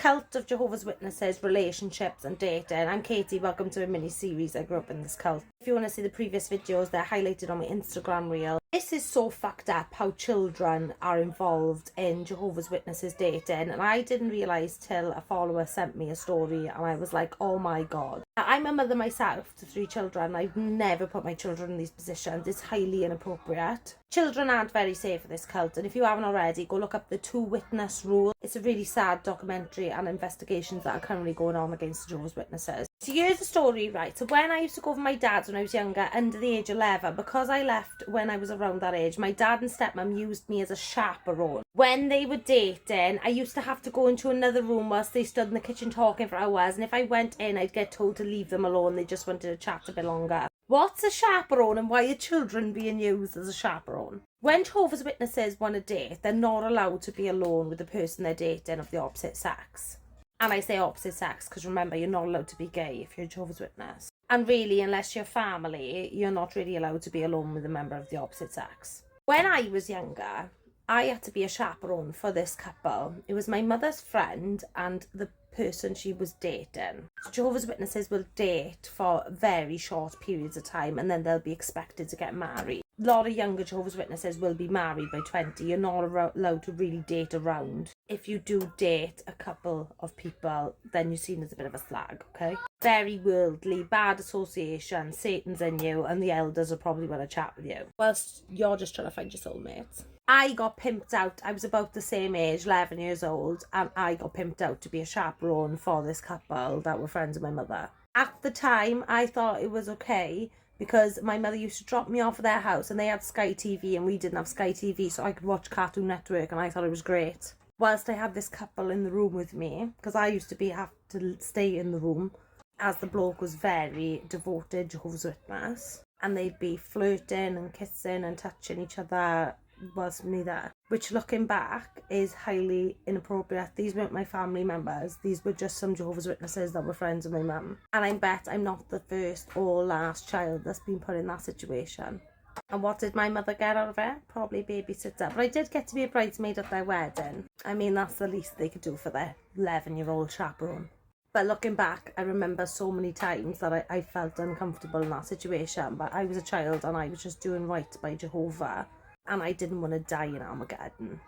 cult of Jehovah's Witnesses, relationships and dating. I'm Katie, welcome to a mini-series. I grew up in this cult. If you want to see the previous videos, they're highlighted on my Instagram reel. This is so fucked up how children are involved in Jehovah's Witnesses dating, and I didn't realise till a follower sent me a story and I was like, oh my god. I'm a mother myself to 3 children. I've never put my children in these positions. It's highly inappropriate. Children aren't very safe in this cult, and if you haven't already, go look up the 2-witness rule. It's a really sad documentary and investigations that are currently going on against Jehovah's Witnesses. So here's the story, right? So when I used to go with my dad when I was younger, under the age of 11, because I left when I was around that age, my dad and stepmom used me as a chaperone. When they were dating, I used to have to go into another room whilst they stood in the kitchen talking for hours, and if I went in, I'd get told to leave them alone. They just wanted to chat a bit longer. What's a chaperone and why are children being used as a chaperone? When Jehovah's Witnesses want to date, they're not allowed to be alone with the person they're dating of the opposite sex. And I say opposite sex because remember, you're not allowed to be gay if you're a Jehovah's Witness. And really, unless you're family, you're not really allowed to be alone with a member of the opposite sex. When I was younger, I had to be a chaperone for this couple. It was my mother's friend and the person she was dating. Jehovah's Witnesses will date for very short periods of time and then they'll be expected to get married. A lot of younger Jehovah's Witnesses will be married by 20. You're not allowed to really date around. If you do date a couple of people, then you're seen as a bit of a slag, okay? Very worldly, bad association, Satan's in you, and the elders will probably want to chat with you whilst you're just trying to find your soulmates. I got pimped out. I was about the same age, 11 years old, and I got pimped out to be a chaperone for this couple that were friends of my mother. At the time, I thought it was okay because my mother used to drop me off at their house and they had Sky TV and we didn't have Sky TV, so I could watch Cartoon Network, and I thought it was great. Whilst I had this couple in the room with me, because I used to have to stay in the room, as the bloke was very devoted Jehovah's Witness, and they'd be flirting and kissing and touching each other whilst me there, which looking back is highly inappropriate. These weren't my family members, these were just some Jehovah's Witnesses that were friends of my mum, and I bet I'm not the first or last child that's been put in that situation. And what did my mother get out of it? Probably babysitter, but I did get to be a bridesmaid at their wedding. I mean, that's the least they could do for their 11-year-old chaperone. But looking back, I remember so many times that I felt uncomfortable in that situation, but I was a child and I was just doing right by Jehovah, and I didn't want to die in Armageddon.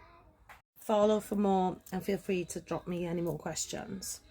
Follow for more and feel free to drop me any more questions.